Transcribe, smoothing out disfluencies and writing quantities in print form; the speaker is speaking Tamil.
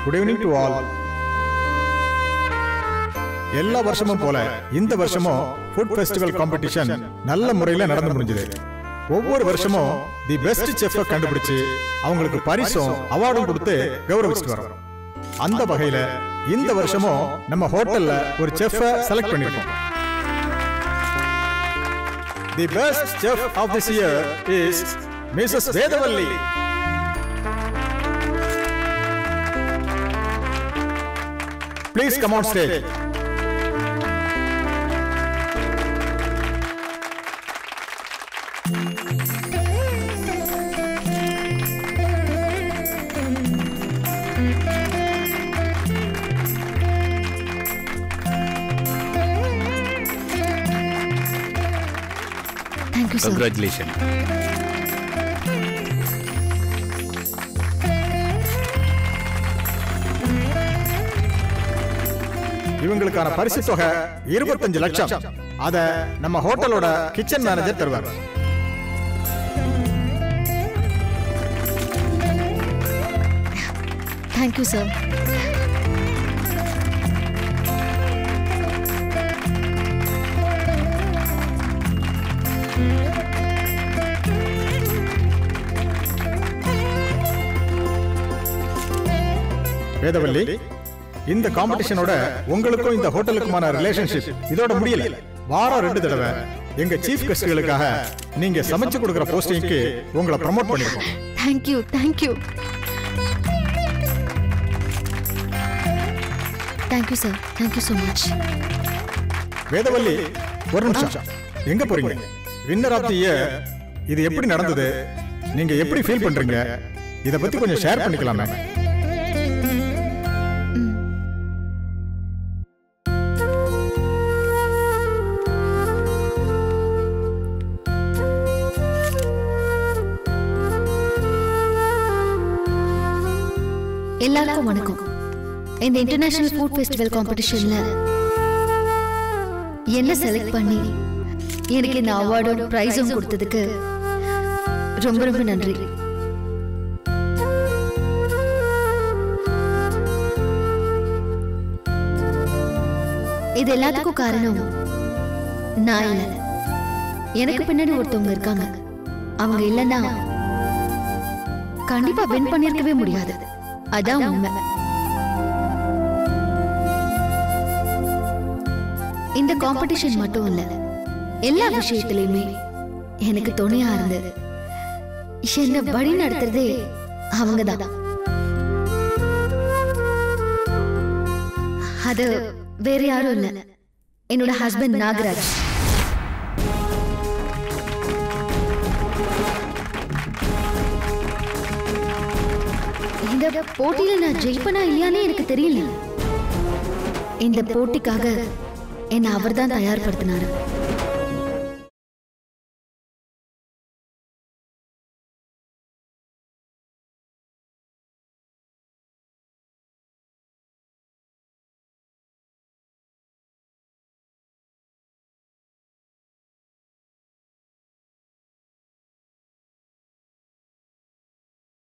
Good evening to all. எல்லா வருஷமும் போல இந்த வருஷமும் ஃபுட் ஃபெஸ்டிவல் காம்படிஷன் நல்ல முறையில் நடந்து முடிஞ்சது. ஒவ்வொரு வருஷமும் தி பெஸ்ட் செஃப்பை கண்டுபிடிச்சு அவங்களுக்கு பரிசும் அவார்டும் கொடுத்து கௌரவிச்சுட்டு வரோம். அந்த வகையில இந்த வருஷமும் நம்ம ஹோட்டல்ல ஒரு செஃப்பை செலக்ட் பண்ணிருக்கோம். The best chef of this year is Mrs Vedavalli. Please come on stage. Thank you, sir. Congratulations. இவங்களுக்கான பரிசு தொகை 25 லட்சம். அத நம்ம ஹோட்டலோட கிச்சன் மேனேஜர் தருவார். Thank you, sir. வேதவல்லி, இந்த காம்படிஷனோட உங்களுக்கும் இந்த ஹோட்டலுக்குமான ரிலேஷன்ஷிப் இதோட முடியல. வாரம் 2 தடவை எங்க சீஃப் கெஸ்ட்களுக்காக நீங்க சமைச்சு கொடுக்கிற போஸ்டிங்க்கு உங்களை ப்ரோமோட் பண்ணிருக்கோம். Thank you, thank you. Thank you, sir. Thank you so much. Vedavalli, ஒரு நிமிஷம். எங்க போறீங்க? வின்னர் ஆஃப் தி இயர் இது எப்படி நடந்தது? நீங்க எப்படி ஃபீல் பண்றீங்க? இத பத்தி கொஞ்சம் ஷேர் பண்ணிக்கலாமே. எல்லாருக்கும் வணக்கம். இந்த இன்டர்நேஷனல் ஃபுட் ஃபெஸ்டிவல் காம்படிஷன்ல என்ன செலக்ட் பண்ணி எனக்கு இந்த அவார்டும் பிரைஸும் கொடுத்ததுக்கு ரொம்ப ரொம்ப நன்றி. இது எல்லாத்துக்கும் காரணம் நான் இல்ல, எனக்கு பின்னாடி ஒருத்தவங்க இருக்காங்க. அவங்க இல்லைன்னா கண்டிப்பா வின் பண்ணிருக்கவே முடியாது. அதான் உண்மை. இந்த காம்படிஷன் மட்டும் இல்ல, எல்லா விஷயத்திலயுமே எனக்கு துணையா இருந்து என்ன வழி நடத்துறதே அவங்கதான். அது வேற யாரும் இல்ல, என்னோட ஹஸ்பண்ட் நாகராஜ். இந்த போட்டியில நான் ஜெயிப்பனா இல்லையானே எனக்கு தெரியல. இந்த போட்டிக்காக என்ன அவர்தான் தயார்படுத்தினாரு.